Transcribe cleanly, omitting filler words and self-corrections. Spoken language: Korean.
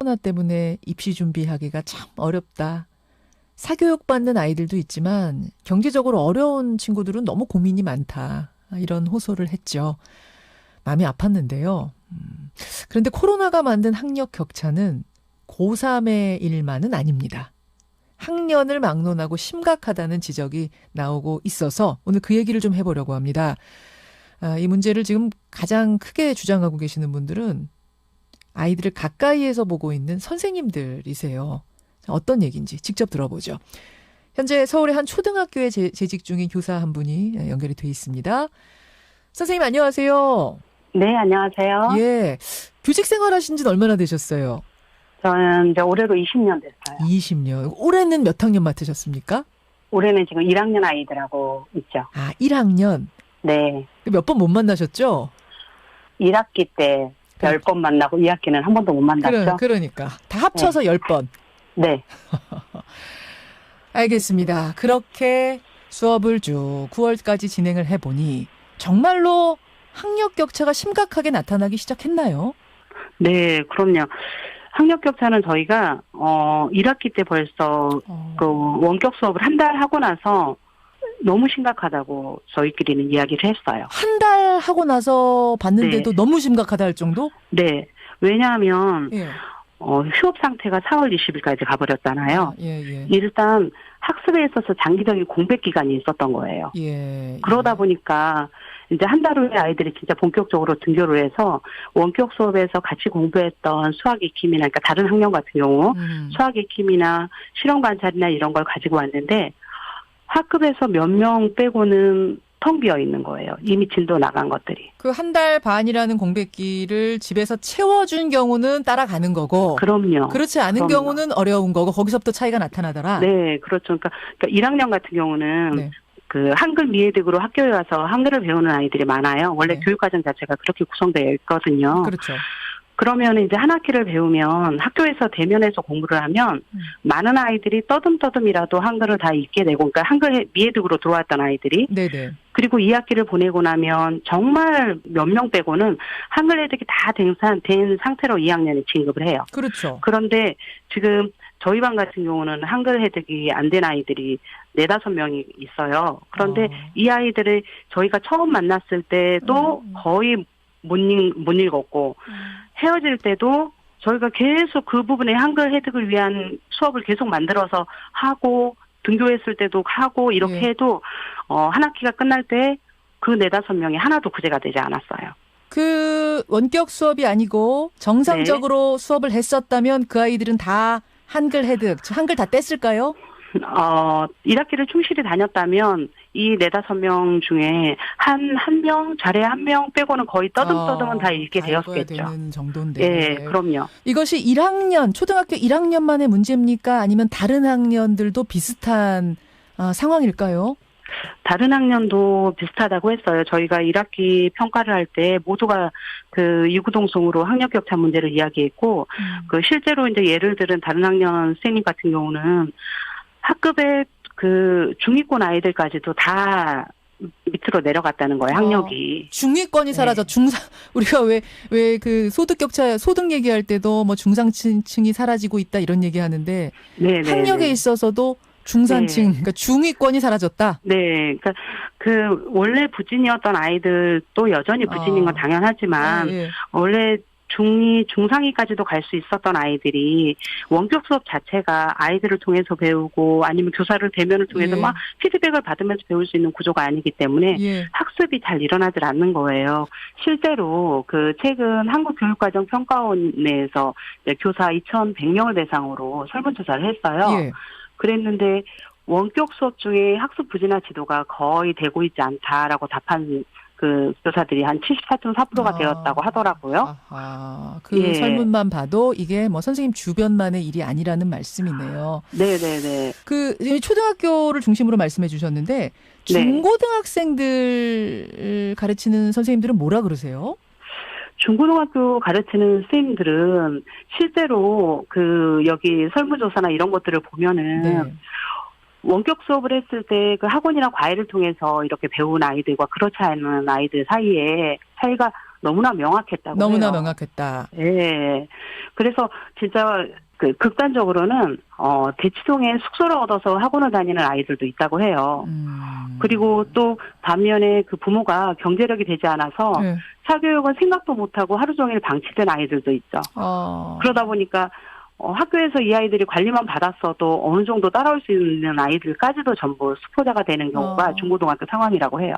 코로나 때문에 입시 준비하기가 참 어렵다. 사교육받는 아이들도 있지만 경제적으로 어려운 친구들은 너무 고민이 많다. 이런 호소를 했죠. 마음이 아팠는데요. 그런데 코로나가 만든 학력 격차는 고3의 일만은 아닙니다. 학년을 막론하고 심각하다는 지적이 나오고 있어서 오늘 그 얘기를 좀 해보려고 합니다. 이 문제를 지금 가장 크게 주장하고 계시는 분들은 아이들을 가까이에서 보고 있는 선생님들이세요. 어떤 얘기인지 직접 들어보죠. 현재 서울의 한 초등학교에 재직 중인 교사 한 분이 연결이 돼 있습니다. 선생님 안녕하세요. 네, 안녕하세요. 예, 교직 생활하신 지는 얼마나 되셨어요? 저는 이제 올해로 20년 됐어요. 20년. 올해는 몇 학년 맡으셨습니까? 올해는 지금 1학년 아이들하고 있죠. 아, 1학년. 네. 몇 번 못 만나셨죠? 1학기 때 10번 만나고 2학기는 한 번도 못 만났죠. 그러니까. 다 합쳐서 네. 10번. 네. 알겠습니다. 그렇게 수업을 쭉 9월까지 진행을 해보니 정말로 학력 격차가 심각하게 나타나기 시작했나요? 네, 그럼요. 학력 격차는 저희가 1학기 때 벌써 그 원격 수업을 한 달 하고 나서 너무 심각하다고 저희끼리는 이야기를 했어요. 한 달 하고 나서 봤는데도 네. 너무 심각하다 할 정도? 네. 왜냐하면 예. 휴업 상태가 4월 20일까지 가버렸잖아요. 예. 일단 학습에 있어서 장기적인 공백 기간이 있었던 거예요. 예. 그러다 보니까 이제 한 달 후에 아이들이 진짜 본격적으로 등교를 해서 원격 수업에서 같이 공부했던 수학 익힘이나 그러니까 다른 학년 같은 경우 수학 익힘이나 실험 관찰이나 이런 걸 가지고 왔는데 학급에서 몇 명 빼고는 텅 비어 있는 거예요. 이미 진도 나간 것들이. 그 한 달 반이라는 공백기를 집에서 채워준 경우는 따라가는 거고. 그럼요. 그렇지 않은 경우는 어려운 거고 거기서부터 차이가 나타나더라. 네, 그렇죠. 그러니까 1학년 같은 경우는 네. 그 한글 미해득으로 학교에 와서 한글을 배우는 아이들이 많아요. 원래 네. 교육과정 자체가 그렇게 구성되어 있거든요. 그렇죠. 그러면 이제 한 학기를 배우면 학교에서 대면해서 공부를 하면 많은 아이들이 떠듬떠듬이라도 한글을 다 읽게 되고, 그러니까 한글 미해득으로 들어왔던 아이들이. 네네. 그리고 2학기를 보내고 나면 정말 몇 명 빼고는 한글 혜택이 다 된 상태로 2학년에 진급을 해요. 그렇죠. 그런데 지금 저희 반 같은 경우는 한글 혜택이 안 된 아이들이 4-5명이 있어요. 그런데 이 아이들을 저희가 처음 만났을 때도 거의 못 읽었고, 헤어질 때도 저희가 계속 그 부분에 한글 혜택을 위한 수업을 계속 만들어서 하고, 등교했을 때도 하고, 이렇게 예. 해도, 한 학기가 끝날 때 그 4-5명이 하나도 구제가 되지 않았어요. 그 원격 수업이 아니고 정상적으로 수업을 했었다면 그 아이들은 다 한글 혜득, 한글 다 뗐을까요? 1학기를 충실히 다녔다면 이 4-5명 중에 한 명, 자리에 한 명 빼고는 거의 떠듬떠듬은 다 읽게 되었겠죠. 되는 정도인데. 예, 그럼요. 이것이 1학년, 초등학교 1학년만의 문제입니까? 아니면 다른 학년들도 비슷한 상황일까요? 다른 학년도 비슷하다고 했어요. 저희가 1학기 평가를 할 때 모두가 그 이구동성으로 학력 격차 문제를 이야기했고, 그 실제로 이제 예를 들은 다른 학년 선생님 같은 경우는 학급의 그 중위권 아이들까지도 다 밑으로 내려갔다는 거예요, 학력이. 중위권이 사라져. 네. 우리가 왜 그 소득 격차, 소득 얘기할 때도 뭐 중상층이 사라지고 있다 이런 얘기 하는데, 네네. 학력에 있어서도 중산층, 네. 그러니까 중위권이 사라졌다? 네, 그러니까 그 원래 부진이었던 아이들도 여전히 부진인 건 당연하지만, 예. 원래 중상위까지도 갈 수 있었던 아이들이 원격 수업 자체가 아이들을 통해서 배우고 아니면 교사를 대면을 통해서 예. 막 피드백을 받으면서 배울 수 있는 구조가 아니기 때문에 예. 학습이 잘 일어나질 않는 거예요. 실제로 그 최근 한국교육과정평가원에서 교사 2,100명을 대상으로 설문조사를 했어요. 예. 그랬는데 원격 수업 중에 학습 부진화 지도가 거의 되고 있지 않다라고 답한 그 교사들이 한 74.4%가 되었다고 하더라고요. 그 예. 설문만 봐도 이게 뭐 선생님 주변만의 일이 아니라는 말씀이네요. 네네네. 그 초등학교를 중심으로 말씀해 주셨는데 중고등학생들 가르치는 선생님들은 뭐라 그러세요? 중고등학교 가르치는 선생님들은 실제로 그 여기 설문조사나 이런 것들을 보면은 네. 원격 수업을 했을 때 그 학원이나 과외를 통해서 이렇게 배운 아이들과 그렇지 않은 아이들 사이에 차이가 너무나 명확했다고 너무나 해요. 명확했다. 예. 그래서 진짜 극단적으로는 대치동에 숙소를 얻어서 학원을 다니는 아이들도 있다고 해요. 그리고 또 반면에 그 부모가 경제력이 되지 않아서 네. 사교육은 생각도 못하고 하루 종일 방치된 아이들도 있죠. 그러다 보니까 학교에서 이 아이들이 관리만 받았어도 어느 정도 따라올 수 있는 아이들까지도 전부 수포자가 되는 경우가 중고등학교 상황이라고 해요.